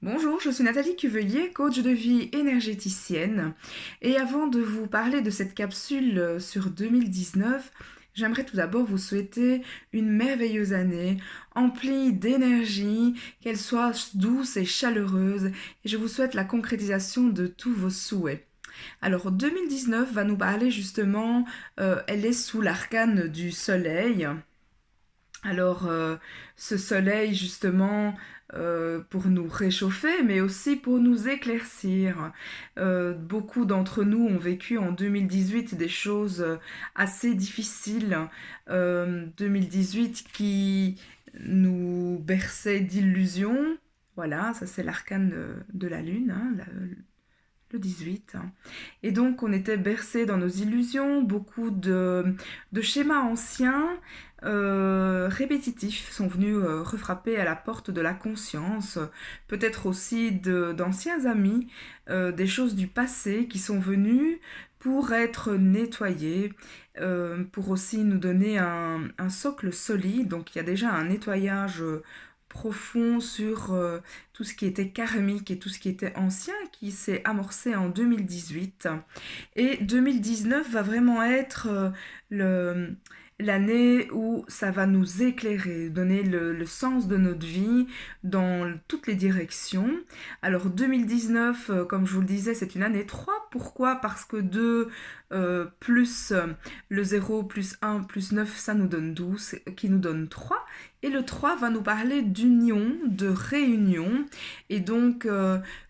Bonjour, je suis Nathalie Cuvelier, coach de vie énergéticienne. Et avant de vous parler de cette capsule sur 2019, j'aimerais tout d'abord vous souhaiter une merveilleuse année, emplie d'énergie, qu'elle soit douce et chaleureuse. Et je vous souhaite la concrétisation de tous vos souhaits. Alors 2019 va nous parler justement, elle est sous l'arcane du soleil. Alors, ce soleil, justement, pour nous réchauffer, mais aussi pour nous éclaircir. Beaucoup d'entre nous ont vécu en 2018 des choses assez difficiles. 2018 qui nous berçait d'illusions. Voilà, ça c'est l'arcane de la lune, hein, le 18. Et donc on était bercé dans nos illusions, beaucoup de schémas anciens, répétitifs sont venus refrapper à la porte de la conscience, peut-être aussi d'anciens amis, des choses du passé qui sont venues pour être nettoyées, pour aussi nous donner un socle solide. Donc il y a déjà un nettoyage profond sur tout ce qui était karmique et tout ce qui était ancien qui s'est amorcé en 2018. Et 2019 va vraiment être le, l'année où ça va nous éclairer, donner le sens de notre vie dans toutes les directions. Alors 2019, comme je vous le disais, c'est une année 3. Pourquoi? Parce que 2 plus le 0 plus 1 plus 9, ça nous donne 12, qui nous donne 3. Et le 3 va nous parler d'union, de réunion. Et donc,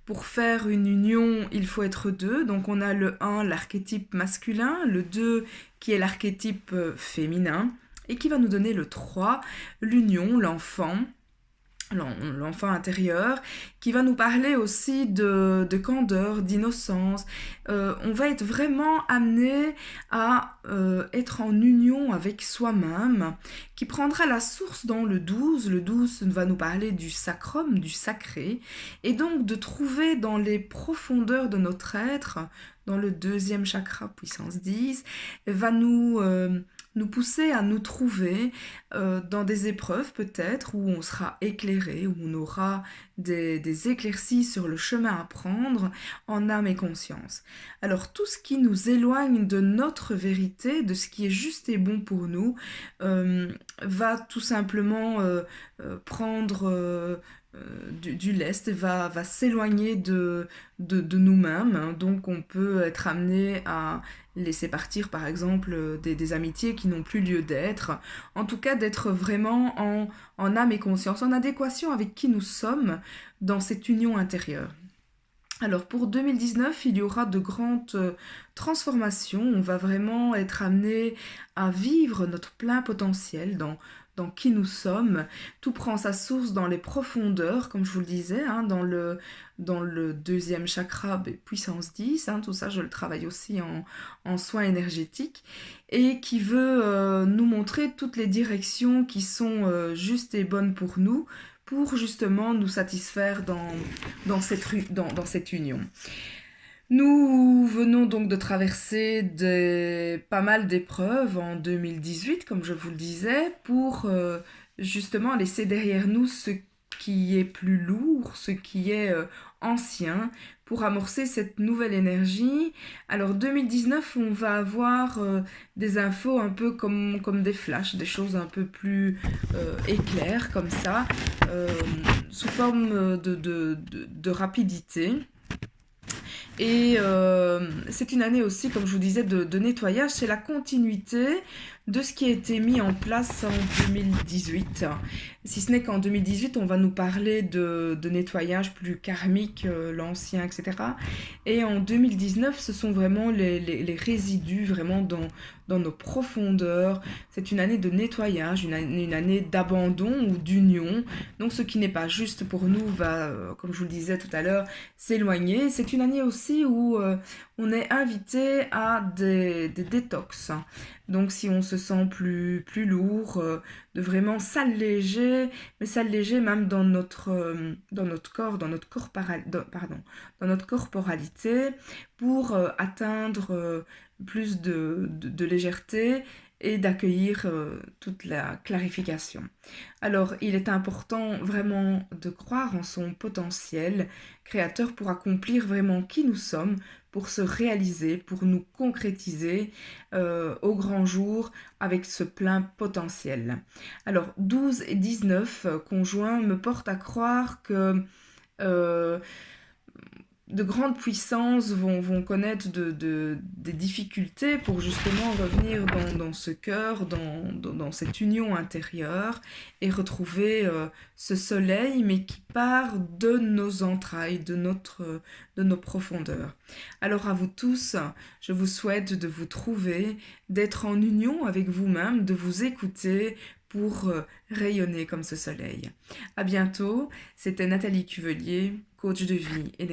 pour faire une union, il faut être deux. Donc, on a le 1, l'archétype masculin, le 2, qui est l'archétype féminin, et qui va nous donner le 3, l'union, l'enfant intérieur, qui va nous parler aussi de candeur, d'innocence. On va être vraiment amené à être en union avec soi-même, qui prendra la source dans le 12. Le 12 va nous parler du sacrum, du sacré, et donc de trouver dans les profondeurs de notre être, dans le deuxième chakra, puissance 10, va nous pousser à nous trouver dans des épreuves peut-être où on sera éclairé, où on aura des éclaircies sur le chemin à prendre en âme et conscience. Alors tout ce qui nous éloigne de notre vérité, de ce qui est juste et bon pour nous, va tout simplement prendre du lest, va s'éloigner de nous-mêmes. Donc on peut être amené à laisser partir par exemple des amitiés qui n'ont plus lieu d'être. En tout cas d'être vraiment en âme et conscience, en adéquation avec qui nous sommes dans cette union intérieure. Alors pour 2019, il y aura de grandes transformations. On va vraiment être amené à vivre notre plein potentiel dans qui nous sommes. Tout prend sa source dans les profondeurs, comme je vous le disais, hein, dans le deuxième chakra, puissance 10. Hein, tout ça, je le travaille aussi en soins énergétiques. Et qui veut nous montrer toutes les directions qui sont justes et bonnes pour justement nous satisfaire dans cette union. Nous venons donc de traverser pas mal d'épreuves en 2018, comme je vous le disais, pour justement laisser derrière nous ce qui est plus lourd, ce qui est ancien, pour amorcer cette nouvelle énergie. Alors 2019, on va avoir des infos un peu comme des flashs, des choses un peu plus éclairs comme ça, euh, sous forme de rapidité. Et c'est une année aussi, comme je vous disais, de nettoyage. C'est la continuité de ce qui a été mis en place en 2018. Si ce n'est qu'en 2018, on va nous parler de nettoyage plus karmique, l'ancien, etc. Et en 2019, ce sont vraiment les résidus, vraiment dans nos profondeurs. C'est une année de nettoyage, une année d'abandon ou d'union. Donc ce qui n'est pas juste pour nous va, comme je vous le disais tout à l'heure, s'éloigner. C'est une année aussi où on est invité à des détox. Donc si on se sent plus lourd, de vraiment s'alléger, mais s'alléger même dans notre corps, dans notre corporalité, pour atteindre plus de légèreté et d'accueillir toute la clarification. Alors, il est important vraiment de croire en son potentiel créateur pour accomplir vraiment qui nous sommes, pour se réaliser, pour nous concrétiser au grand jour avec ce plein potentiel. Alors, 12 et 19 conjoints me portent à croire que euh, de grandes puissances vont connaître des difficultés pour justement revenir dans ce cœur, dans cette union intérieure et retrouver ce soleil, mais qui part de nos entrailles, de nos profondeurs. Alors à vous tous, je vous souhaite de vous trouver, d'être en union avec vous-même, de vous écouter pour rayonner comme ce soleil. À bientôt, c'était Nathalie Cuvelier, coach de vie et